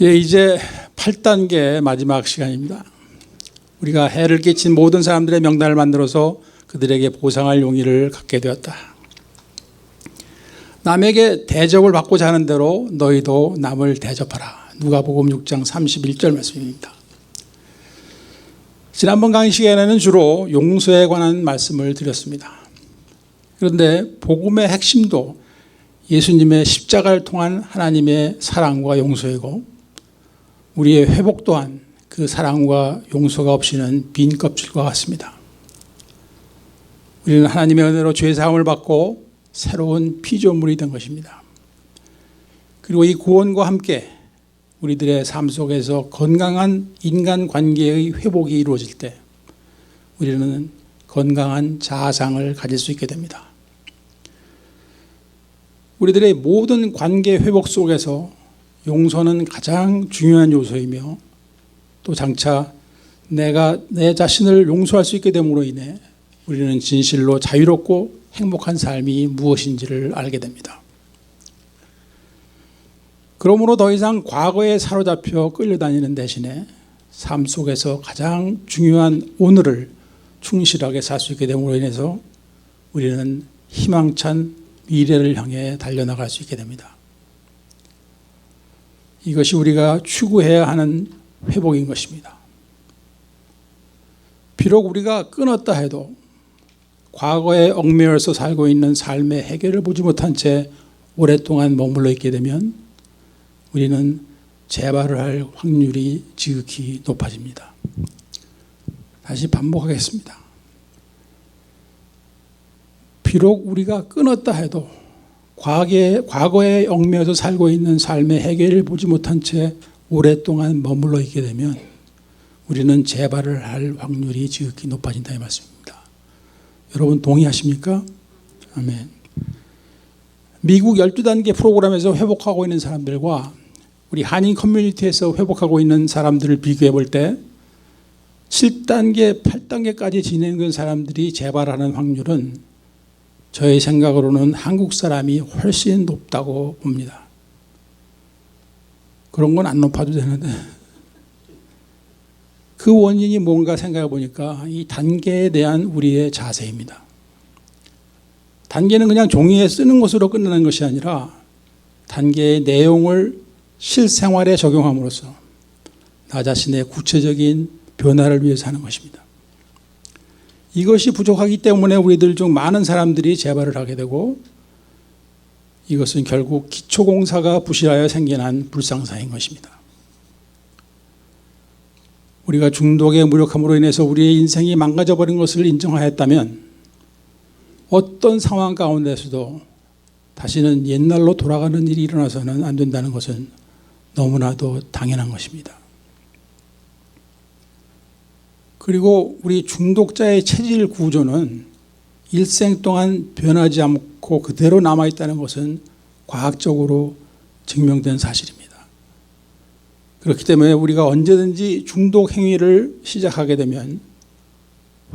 예, 이제 8단계 마지막 시간입니다. 우리가 해를 끼친 모든 사람들의 명단을 만들어서 그들에게 보상할 용의를 갖게 되었다. 남에게 대접을 받고자 하는 대로 너희도 남을 대접하라. 누가복음 6장 31절 말씀입니다. 지난번 강의 시간에는 주로 용서에 관한 말씀을 드렸습니다. 그런데 복음의 핵심도 예수님의 십자가를 통한 하나님의 사랑과 용서이고, 우리의 회복 또한 그 사랑과 용서가 없이는 빈 껍질과 같습니다. 우리는 하나님의 은혜로 죄 사함을 받고 새로운 피조물이 된 것입니다. 그리고 이 구원과 함께 우리들의 삶 속에서 건강한 인간관계의 회복이 이루어질 때 우리는 건강한 자아상을 가질 수 있게 됩니다. 우리들의 모든 관계 회복 속에서 용서는 가장 중요한 요소이며, 또 장차 내가 내 자신을 용서할 수 있게 됨으로 인해 우리는 진실로 자유롭고 행복한 삶이 무엇인지를 알게 됩니다. 그러므로 더 이상 과거에 사로잡혀 끌려다니는 대신에 삶 속에서 가장 중요한 오늘을 충실하게 살 수 있게 됨으로 인해서 우리는 희망찬 미래를 향해 달려나갈 수 있게 됩니다. 이것이 우리가 추구해야 하는 회복인 것입니다. 비록 우리가 끊었다 해도 과거에 얽매여서 살고 있는 삶의 해결을 보지 못한 채 오랫동안 머물러 있게 되면 우리는 재발을 할 확률이 지극히 높아집니다. 다시 반복하겠습니다. 비록 우리가 끊었다 해도 과거에 얽매여서 살고 있는 삶의 해결을 보지 못한 채 오랫동안 머물러 있게 되면 우리는 재발을 할 확률이 지극히 높아진다 이 말씀입니다. 여러분 동의하십니까? 아멘. 미국 12단계 프로그램에서 회복하고 있는 사람들과 우리 한인 커뮤니티에서 회복하고 있는 사람들을 비교해 볼 때 7단계, 8단계까지 지내는 사람들이 재발하는 확률은 저의 생각으로는 한국 사람이 훨씬 높다고 봅니다. 그런 건 안 높아도 되는데, 그 원인이 뭔가 생각해 보니까 이 단계에 대한 우리의 자세입니다. 단계는 그냥 종이에 쓰는 것으로 끝나는 것이 아니라 단계의 내용을 실생활에 적용함으로써 나 자신의 구체적인 변화를 위해서 하는 것입니다. 이것이 부족하기 때문에 우리들 중 많은 사람들이 재발을 하게 되고, 이것은 결국 기초공사가 부실하여 생겨난 불상사인 것입니다. 우리가 중독에 무력함으로 인해서 우리의 인생이 망가져버린 것을 인정하였다면 어떤 상황 가운데서도 다시는 옛날로 돌아가는 일이 일어나서는 안 된다는 것은 너무나도 당연한 것입니다. 그리고 우리 중독자의 체질 구조는 일생 동안 변하지 않고 그대로 남아있다는 것은 과학적으로 증명된 사실입니다. 그렇기 때문에 우리가 언제든지 중독 행위를 시작하게 되면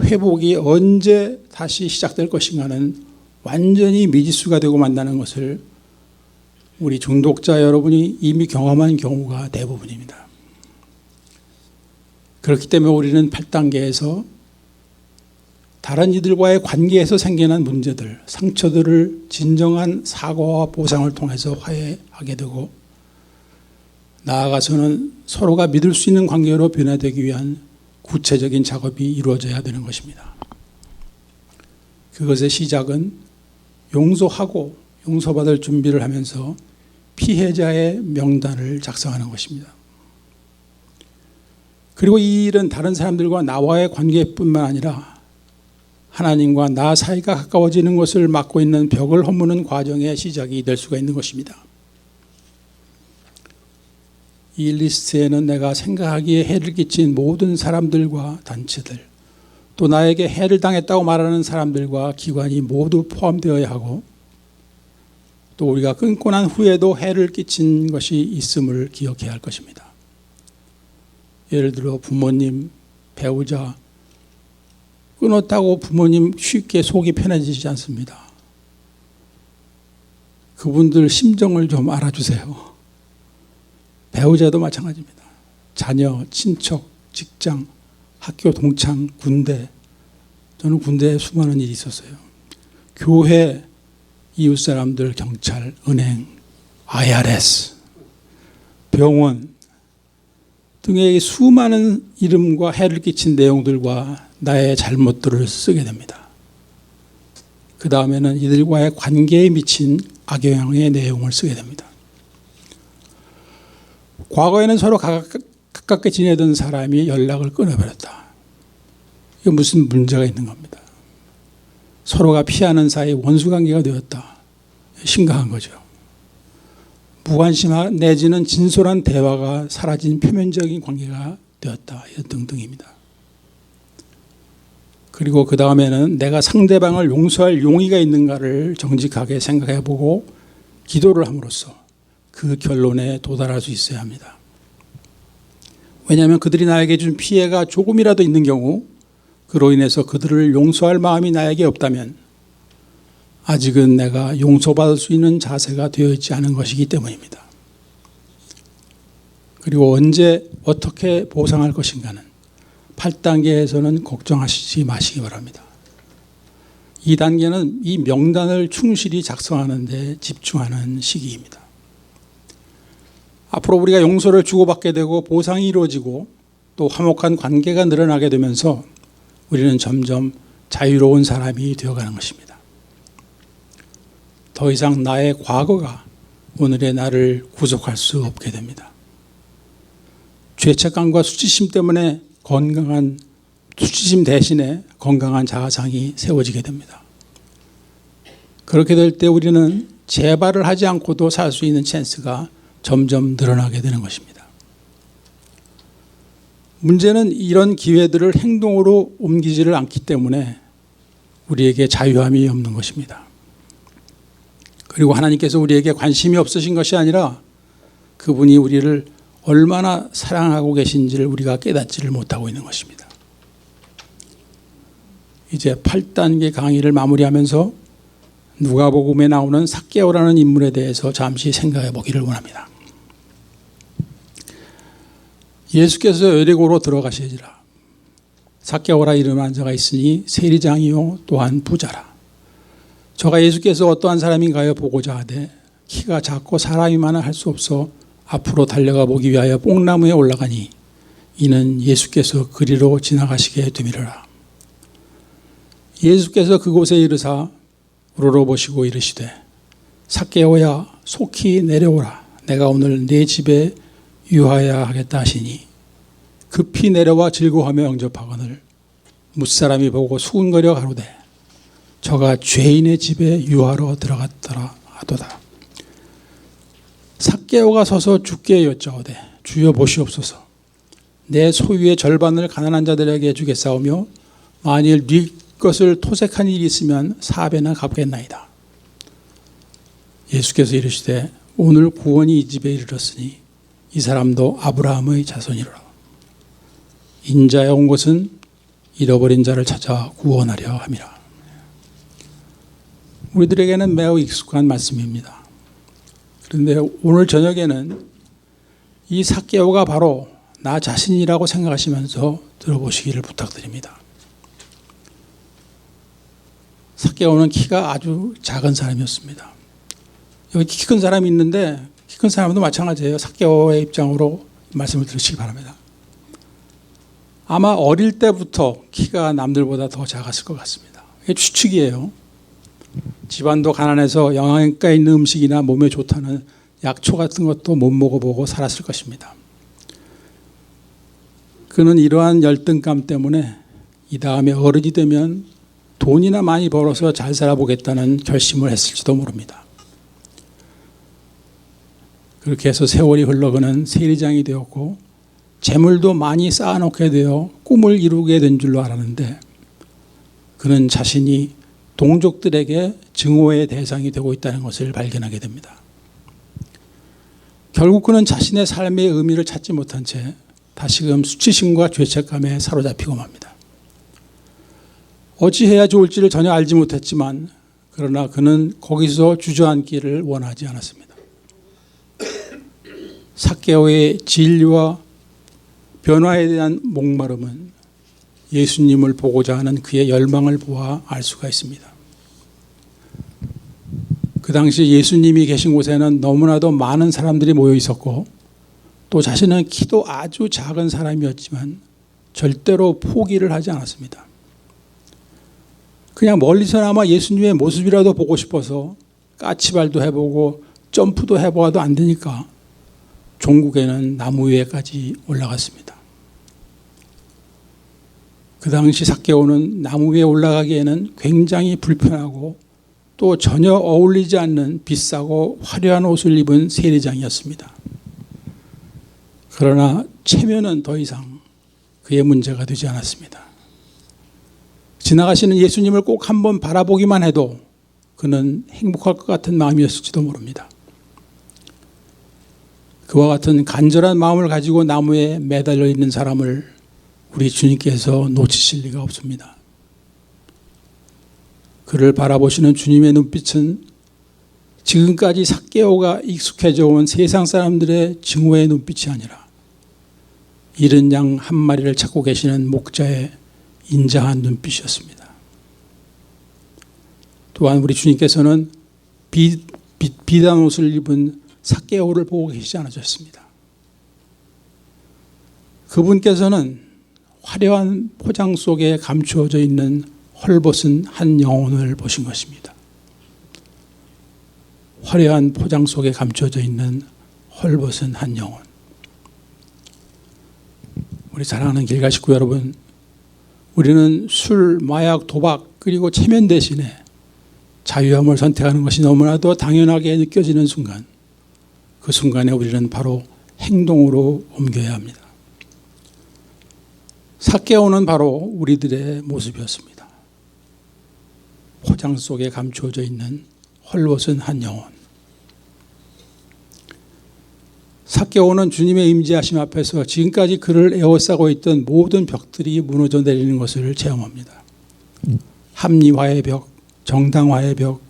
회복이 언제 다시 시작될 것인가는 완전히 미지수가 되고 만다는 것을 우리 중독자 여러분이 이미 경험한 경우가 대부분입니다. 그렇기 때문에 우리는 8단계에서 다른 이들과의 관계에서 생겨난 문제들, 상처들을 진정한 사과와 보상을 통해서 화해하게 되고, 나아가서는 서로가 믿을 수 있는 관계로 변화되기 위한 구체적인 작업이 이루어져야 되는 것입니다. 그것의 시작은 용서하고 용서받을 준비를 하면서 피해자의 명단을 작성하는 것입니다. 그리고 이 일은 다른 사람들과 나와의 관계뿐만 아니라 하나님과 나 사이가 가까워지는 것을 막고 있는 벽을 허무는 과정의 시작이 될 수가 있는 것입니다. 이 리스트에는 내가 생각하기에 해를 끼친 모든 사람들과 단체들, 또 나에게 해를 당했다고 말하는 사람들과 기관이 모두 포함되어야 하고, 또 우리가 끊고 난 후에도 해를 끼친 것이 있음을 기억해야 할 것입니다. 예를 들어 부모님, 배우자, 끊었다고 부모님 쉽게 속이 편해지지 않습니다. 그분들 심정을 좀 알아주세요. 배우자도 마찬가지입니다. 자녀, 친척, 직장, 학교 동창, 군대. 저는 군대에 수많은 일이 있었어요. 교회, 이웃 사람들, 경찰, 은행, IRS, 병원 등의 수많은 이름과 해를 끼친 내용들과 나의 잘못들을 쓰게 됩니다. 그 다음에는 이들과의 관계에 미친 악영향의 내용을 쓰게 됩니다. 과거에는 서로 가깝게 지내던 사람이 연락을 끊어버렸다. 이게 무슨 문제가 있는 겁니다. 서로가 피하는 사이 원수관계가 되었다. 심각한 거죠. 무관심 내지는 진솔한 대화가 사라진 표면적인 관계가 되었다. 이런 등등입니다. 그리고 그 다음에는 내가 상대방을 용서할 용의가 있는가를 정직하게 생각해보고 기도를 함으로써 그 결론에 도달할 수 있어야 합니다. 왜냐하면 그들이 나에게 준 피해가 조금이라도 있는 경우 그로 인해서 그들을 용서할 마음이 나에게 없다면 아직은 내가 용서받을 수 있는 자세가 되어 있지 않은 것이기 때문입니다. 그리고 언제 어떻게 보상할 것인가는 8단계에서는 걱정하시지 마시기 바랍니다. 이 단계는 이 명단을 충실히 작성하는 데 집중하는 시기입니다. 앞으로 우리가 용서를 주고받게 되고 보상이 이루어지고 또 화목한 관계가 늘어나게 되면서 우리는 점점 자유로운 사람이 되어가는 것입니다. 더 이상 나의 과거가 오늘의 나를 구속할 수 없게 됩니다. 죄책감과 수치심 때문에 수치심 대신에 건강한 자아상이 세워지게 됩니다. 그렇게 될 때 우리는 재발을 하지 않고도 살 수 있는 찬스가 점점 늘어나게 되는 것입니다. 문제는 이런 기회들을 행동으로 옮기지를 않기 때문에 우리에게 자유함이 없는 것입니다. 그리고 하나님께서 우리에게 관심이 없으신 것이 아니라 그분이 우리를 얼마나 사랑하고 계신지를 우리가 깨닫지를 못하고 있는 것입니다. 이제 8단계 강의를 마무리하면서 누가복음에 나오는 삭개오라는 인물에 대해서 잠시 생각해 보기를 원합니다. 예수께서 여리고로 들어가시지라. 삭개오라 이름한 자가 있으니 세리장이요 또한 부자라. 저가 예수께서 어떠한 사람인가요 보고자 하되 키가 작고 사람이 많아 할 수 없어 앞으로 달려가 보기 위하여 뽕나무에 올라가니 이는 예수께서 그리로 지나가시게 되미르라. 예수께서 그곳에 이르사 우러러보시고 이르시되 삭개오야 속히 내려오라. 내가 오늘 네 집에 유하여야 하겠다 하시니 급히 내려와 즐거워하며 영접하거늘 뭇사람이 보고 수군거려 가로되 저가 죄인의 집에 유하러 들어갔더라 하도다. 삭개오가 서서 주께 여짜오되 주여 보시옵소서. 내 소유의 절반을 가난한 자들에게 주겠사오며 만일 네 것을 토색한 일이 있으면 4배나 갚겠나이다. 예수께서 이르시되 오늘 구원이 이 집에 이르렀으니 이 사람도 아브라함의 자손이로라. 인자에 온 것은 잃어버린 자를 찾아 구원하려 함이라. 우리들에게는 매우 익숙한 말씀입니다. 그런데 오늘 저녁에는 이 삭개오가 바로 나 자신이라고 생각하시면서 들어보시기를 부탁드립니다. 삭개오는 키가 아주 작은 사람이었습니다. 여기 키 큰 사람이 있는데 키 큰 사람도 마찬가지예요. 삭개오의 입장으로 말씀을 들으시기 바랍니다. 아마 어릴 때부터 키가 남들보다 더 작았을 것 같습니다. 이게 추측이에요. 집안도 가난해서 영양가 있는 음식이나 몸에 좋다는 약초 같은 것도 못 먹어보고 살았을 것입니다. 그는 이러한 열등감 때문에 이 다음에 어른이 되면 돈이나 많이 벌어서 잘 살아보겠다는 결심을 했을지도 모릅니다. 그렇게 해서 세월이 흘러가는 세리장이 되었고 재물도 많이 쌓아놓게 되어 꿈을 이루게 된 줄로 알았는데 그는 자신이 동족들에게 증오의 대상이 되고 있다는 것을 발견하게 됩니다. 결국 그는 자신의 삶의 의미를 찾지 못한 채 다시금 수치심과 죄책감에 사로잡히고 맙니다. 어찌해야 좋을지를 전혀 알지 못했지만 그러나 그는 거기서 주저앉기를 원하지 않았습니다. 삭개오의 진리와 변화에 대한 목마름은 예수님을 보고자 하는 그의 열망을 보아 알 수가 있습니다. 그 당시 예수님이 계신 곳에는 너무나도 많은 사람들이 모여 있었고 또 자신은 키도 아주 작은 사람이었지만 절대로 포기를 하지 않았습니다. 그냥 멀리서나마 예수님의 모습이라도 보고 싶어서 까치발도 해보고 점프도 해보아도 안 되니까 종국에는 나무 위에까지 올라갔습니다. 그 당시 삭개오는 나무 위에 올라가기에는 굉장히 불편하고 또 전혀 어울리지 않는 비싸고 화려한 옷을 입은 세리장이었습니다. 그러나 체면은 더 이상 그의 문제가 되지 않았습니다. 지나가시는 예수님을 꼭 한번 바라보기만 해도 그는 행복할 것 같은 마음이었을지도 모릅니다. 그와 같은 간절한 마음을 가지고 나무에 매달려 있는 사람을 우리 주님께서 놓치실 리가 없습니다. 그를 바라보시는 주님의 눈빛은 지금까지 삭개오가 익숙해져 온 세상 사람들의 증오의 눈빛이 아니라 잃은 양 한 마리를 찾고 계시는 목자의 인자한 눈빛이었습니다. 또한 우리 주님께서는 비단 옷을 입은 삭개오를 보고 계시지 않으셨습니다. 그분께서는 화려한 포장 속에 감추어져 있는 헐벗은 한 영혼을 보신 것입니다. 화려한 포장 속에 감춰져 있는 헐벗은 한 영혼. 우리 사랑하는 길가 식구 여러분, 우리는 술, 마약, 도박 그리고 체면 대신에 자유함을 선택하는 것이 너무나도 당연하게 느껴지는 순간, 그 순간에 우리는 바로 행동으로 옮겨야 합니다. 삭개오는 바로 우리들의 모습이었습니다. 포장 속에 감추어져 있는 헐벗은 한 영혼. 삭개오는 주님의 임재하심 앞에서 지금까지 그를 에워싸고 있던 모든 벽들이 무너져 내리는 것을 체험합니다. 합리화의 벽, 정당화의 벽,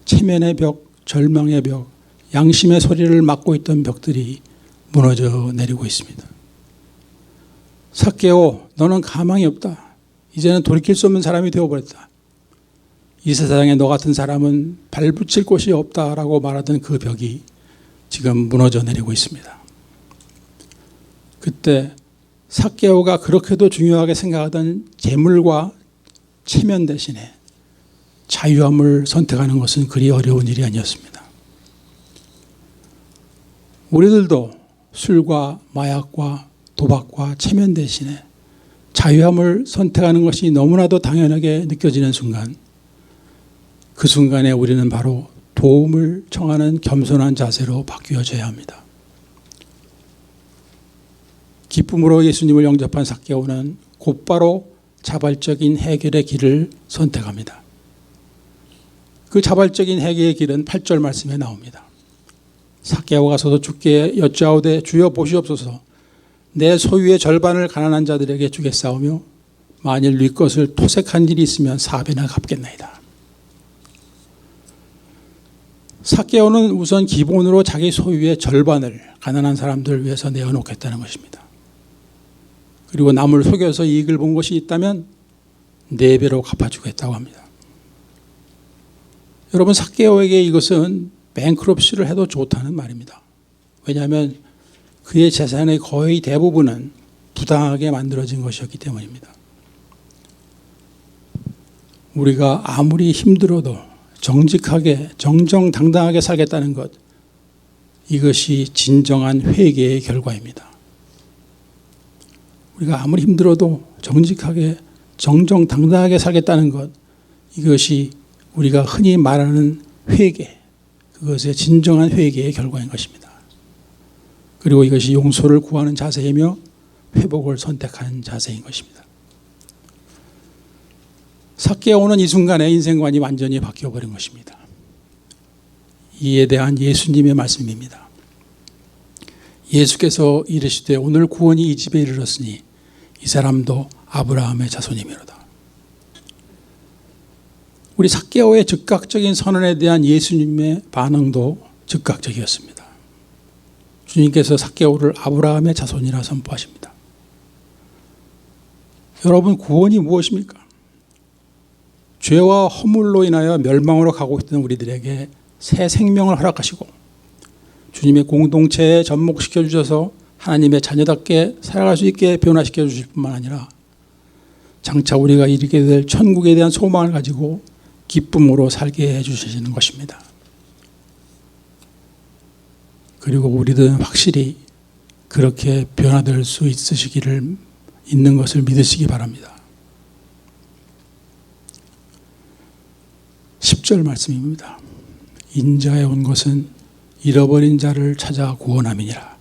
체면의 벽, 절망의 벽, 양심의 소리를 막고 있던 벽들이 무너져 내리고 있습니다. 삭개오, 너는 가망이 없다. 이제는 돌이킬 수 없는 사람이 되어버렸다. 이 세상에 너 같은 사람은 발붙일 곳이 없다라고 말하던 그 벽이 지금 무너져 내리고 있습니다. 그때 삭개오가 그렇게도 중요하게 생각하던 재물과 체면 대신에 자유함을 선택하는 것은 그리 어려운 일이 아니었습니다. 우리들도 술과 마약과 도박과 체면 대신에 자유함을 선택하는 것이 너무나도 당연하게 느껴지는 순간, 그 순간에 우리는 바로 도움을 청하는 겸손한 자세로 바뀌어져야 합니다. 기쁨으로 예수님을 영접한 삭개오는 곧바로 자발적인 해결의 길을 선택합니다. 그 자발적인 해결의 길은 8절 말씀에 나옵니다. 삭개오가 서서 주께 여짜오되 주여 보시옵소서, 내 소유의 절반을 가난한 자들에게 주겠사오며 만일 네 것을 토색한 일이 있으면 4배나 갚겠나이다. 삭개오는 우선 기본으로 자기 소유의 절반을 가난한 사람들을 위해서 내어놓겠다는 것입니다. 그리고 남을 속여서 이익을 본 것이 있다면 4배로 갚아주겠다고 합니다. 여러분, 삭개오에게 이것은 뱅크럽시를 해도 좋다는 말입니다. 왜냐하면 그의 재산의 거의 대부분은 부당하게 만들어진 것이었기 때문입니다. 우리가 아무리 힘들어도 정직하게 정정당당하게 살겠다는 것, 이것이 진정한 회개의 결과입니다. 우리가 아무리 힘들어도 정직하게 정정당당하게 살겠다는 것, 이것이 우리가 흔히 말하는 회개, 그것의 진정한 회개의 결과인 것입니다. 그리고 이것이 용서를 구하는 자세이며 회복을 선택한 자세인 것입니다. 삭개오는 이 순간에 인생관이 완전히 바뀌어버린 것입니다. 이에 대한 예수님의 말씀입니다. 예수께서 이르시되 오늘 구원이 이 집에 이르렀으니 이 사람도 아브라함의 자손이미로다. 우리 삭개오의 즉각적인 선언에 대한 예수님의 반응도 즉각적이었습니다. 주님께서 삭개오를 아브라함의 자손이라 선포하십니다. 여러분, 구원이 무엇입니까? 죄와 허물로 인하여 멸망으로 가고 있던 우리들에게 새 생명을 허락하시고 주님의 공동체에 접목시켜 주셔서 하나님의 자녀답게 살아갈 수 있게 변화시켜 주실 뿐만 아니라 장차 우리가 이르게 될 천국에 대한 소망을 가지고 기쁨으로 살게 해주시는 것입니다. 그리고 우리들은 확실히 그렇게 변화될 수 있는 것을 믿으시기 바랍니다. 10절 말씀입니다. 인자에 온 것은 잃어버린 자를 찾아 구원함이니라.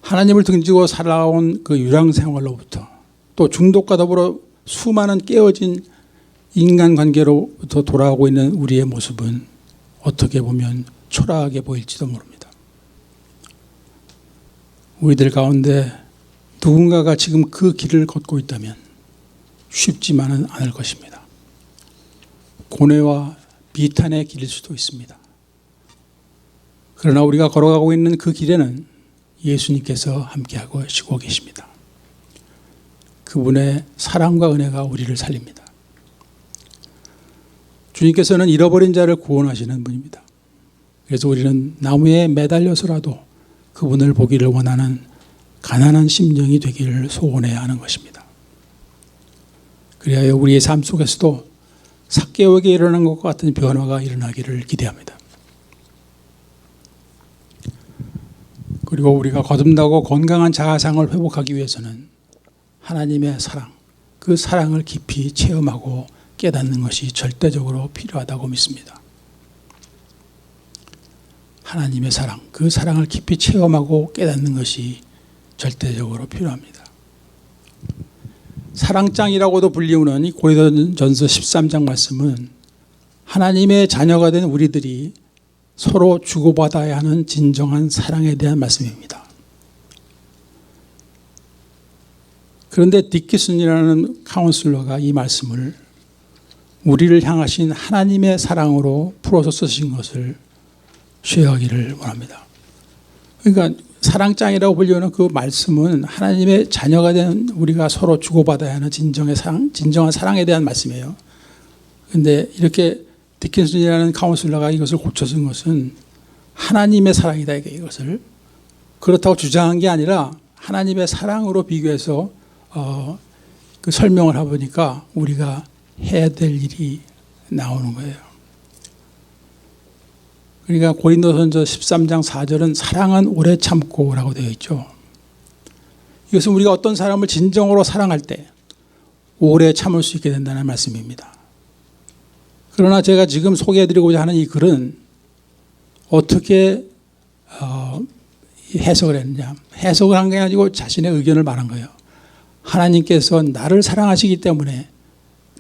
하나님을 등지고 살아온 그 유랑생활로부터 또 중독과 더불어 수많은 깨어진 인간관계로부터 돌아오고 있는 우리의 모습은 어떻게 보면 초라하게 보일지도 모릅니다. 우리들 가운데 누군가가 지금 그 길을 걷고 있다면 쉽지만은 않을 것입니다. 고뇌와 비탄의 길일 수도 있습니다. 그러나 우리가 걸어가고 있는 그 길에는 예수님께서 함께하고 계시고 계십니다. 그분의 사랑과 은혜가 우리를 살립니다. 주님께서는 잃어버린 자를 구원하시는 분입니다. 그래서 우리는 나무에 매달려서라도 그분을 보기를 원하는 가난한 심령이 되기를 소원해야 하는 것입니다. 그리하여 우리의 삶 속에서도 삭개오에게 일어난 것과 같은 변화가 일어나기를 기대합니다. 그리고 우리가 거듭나고 건강한 자아상을 회복하기 위해서는 하나님의 사랑, 그 사랑을 깊이 체험하고 깨닫는 것이 절대적으로 필요하다고 믿습니다. 하나님의 사랑, 그 사랑을 깊이 체험하고 깨닫는 것이 절대적으로 필요합니다. 사랑장이라고도 불리우는 이 고린도전서 13장 말씀은 하나님의 자녀가 된 우리들이 서로 주고받아야 하는 진정한 사랑에 대한 말씀입니다. 그런데 디키슨이라는 카운슬러가 이 말씀을 우리를 향하신 하나님의 사랑으로 풀어서 쓰신 것을 쉐어하기를 원합니다. 그러니까 사랑장이라고 불리우는 그 말씀은 하나님의 자녀가 된 우리가 서로 주고받아야 하는 진정한 사랑에 대한 말씀이에요. 그런데 이렇게 디킨슨이라는 카운슬러가 이것을 고쳐 쓴 것은 하나님의 사랑이다, 이것을. 그렇다고 주장한 게 아니라 하나님의 사랑으로 비교해서 그 설명을 해보니까 우리가 해야 될 일이 나오는 거예요. 그러니까 고린도전서 13장 4절은 사랑은 오래 참고라고 되어 있죠. 이것은 우리가 어떤 사람을 진정으로 사랑할 때 오래 참을 수 있게 된다는 말씀입니다. 그러나 제가 지금 소개해드리고자 하는 이 글은 어떻게 해석을 했느냐. 해석을 한 게 아니고 자신의 의견을 말한 거예요. 하나님께서 나를 사랑하시기 때문에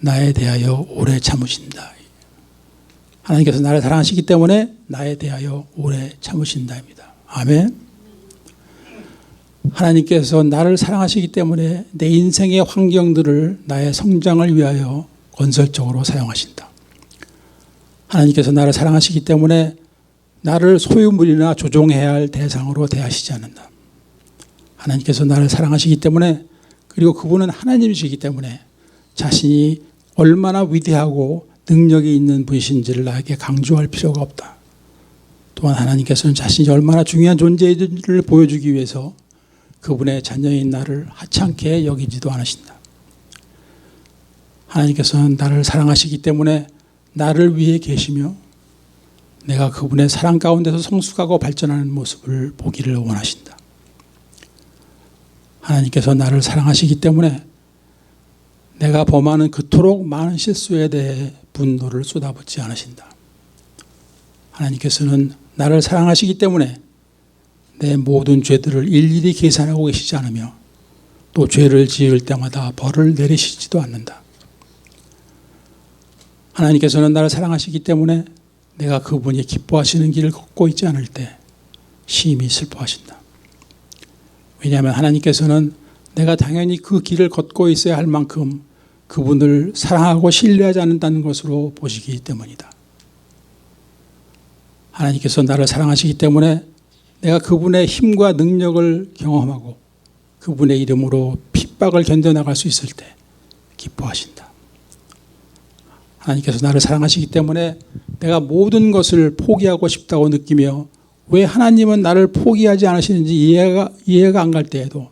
나에 대하여 오래 참으신다. 하나님께서 나를 사랑하시기 때문에 나에 대하여 오래 참으신다입니다. 아멘. 하나님께서 나를 사랑하시기 때문에 내 인생의 환경들을 나의 성장을 위하여 건설적으로 사용하신다. 하나님께서 나를 사랑하시기 때문에 나를 소유물이나 조종해야 할 대상으로 대하시지 않는다. 하나님께서 나를 사랑하시기 때문에, 그리고 그분은 하나님이시기 때문에 자신이 얼마나 위대하고 능력이 있는 분이신지를 나에게 강조할 필요가 없다. 또한 하나님께서는 자신이 얼마나 중요한 존재를 보여주기 위해서 그분의 자녀인 나를 하찮게 여기지도 않으신다. 하나님께서는 나를 사랑하시기 때문에 나를 위해 계시며 내가 그분의 사랑 가운데서 성숙하고 발전하는 모습을 보기를 원하신다. 하나님께서 나를 사랑하시기 때문에 내가 범하는 그토록 많은 실수에 대해 분노를 쏟아붓지 않으신다. 하나님께서는 나를 사랑하시기 때문에 내 모든 죄들을 일일이 계산하고 계시지 않으며 또 죄를 지을 때마다 벌을 내리시지도 않는다. 하나님께서는 나를 사랑하시기 때문에 내가 그분이 기뻐하시는 길을 걷고 있지 않을 때 심히 슬퍼하신다. 왜냐하면 하나님께서는 내가 당연히 그 길을 걷고 있어야 할 만큼 그분을 사랑하고 신뢰하지 않는다는 것으로 보시기 때문이다. 하나님께서 나를 사랑하시기 때문에 내가 그분의 힘과 능력을 경험하고 그분의 이름으로 핍박을 견뎌나갈 수 있을 때 기뻐하신다. 하나님께서 나를 사랑하시기 때문에 내가 모든 것을 포기하고 싶다고 느끼며 왜 하나님은 나를 포기하지 않으시는지 이해가 안 갈 때에도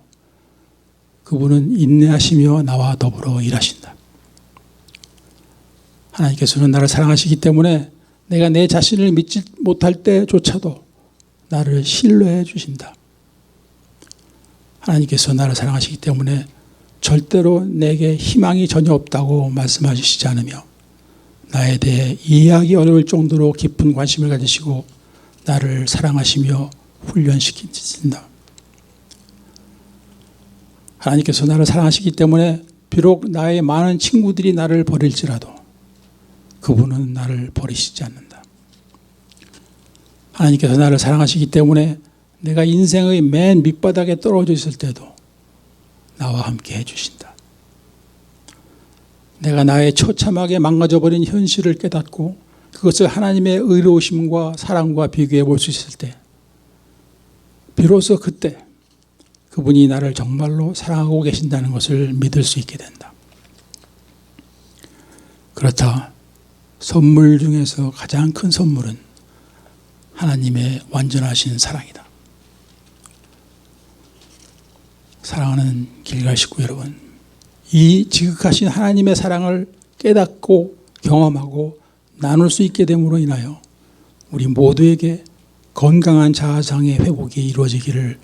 그분은 인내하시며 나와 더불어 일하신다. 하나님께서는 나를 사랑하시기 때문에 내가 내 자신을 믿지 못할 때조차도 나를 신뢰해 주신다. 하나님께서 나를 사랑하시기 때문에 절대로 내게 희망이 전혀 없다고 말씀하시지 않으며 나에 대해 이해하기 어려울 정도로 깊은 관심을 가지시고 나를 사랑하시며 훈련시키신다. 하나님께서 나를 사랑하시기 때문에 비록 나의 많은 친구들이 나를 버릴지라도 그분은 나를 버리시지 않는다. 하나님께서 나를 사랑하시기 때문에 내가 인생의 맨 밑바닥에 떨어져 있을 때도 나와 함께 해주신다. 내가 나의 처참하게 망가져버린 현실을 깨닫고 그것을 하나님의 의로우심과 사랑과 비교해 볼 수 있을 때 비로소 그때 그분이 나를 정말로 사랑하고 계신다는 것을 믿을 수 있게 된다. 그렇다. 선물 중에서 가장 큰 선물은 하나님의 완전하신 사랑이다. 사랑하는 길갈 식구 여러분, 이 지극하신 하나님의 사랑을 깨닫고 경험하고 나눌 수 있게 됨으로 인하여 우리 모두에게 건강한 자아상의 회복이 이루어지기를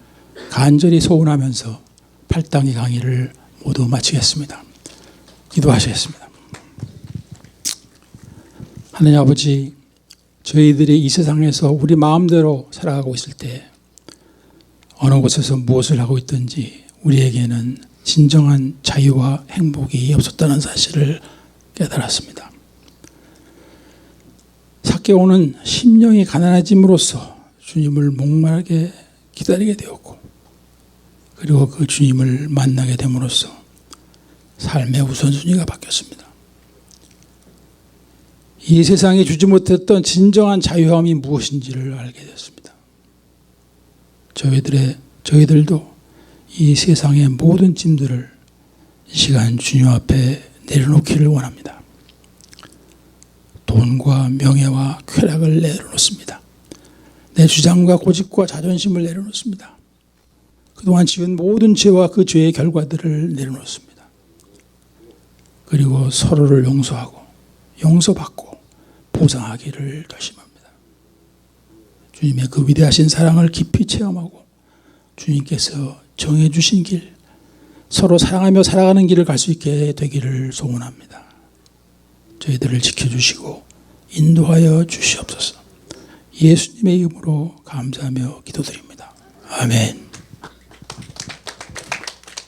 간절히 소원하면서 8당의 강의를 모두 마치겠습니다. 기도하시겠습니다. 하나님 아버지, 저희들이 이 세상에서 우리 마음대로 살아가고 있을 때 어느 곳에서 무엇을 하고 있든지 우리에게는 진정한 자유와 행복이 없었다는 사실을 깨달았습니다. 삭개오는 심령이 가난해짐으로써 주님을 목마르게 기다리게 되었고 그리고 그 주님을 만나게 됨으로써 삶의 우선순위가 바뀌었습니다. 이 세상이 주지 못했던 진정한 자유함이 무엇인지를 알게 됐습니다. 저희들도 이 세상의 모든 짐들을 이 시간 주님 앞에 내려놓기를 원합니다. 돈과 명예와 쾌락을 내려놓습니다. 내 주장과 고집과 자존심을 내려놓습니다. 그동안 지은 모든 죄와 그 죄의 결과들을 내려놓습니다. 그리고 서로를 용서하고 용서받고 보상하기를 결심합니다. 주님의 그 위대하신 사랑을 깊이 체험하고 주님께서 정해주신 길, 서로 사랑하며 살아가는 길을 갈 수 있게 되기를 소원합니다. 저희들을 지켜주시고 인도하여 주시옵소서. 예수님의 이름으로 감사하며 기도드립니다. 아멘.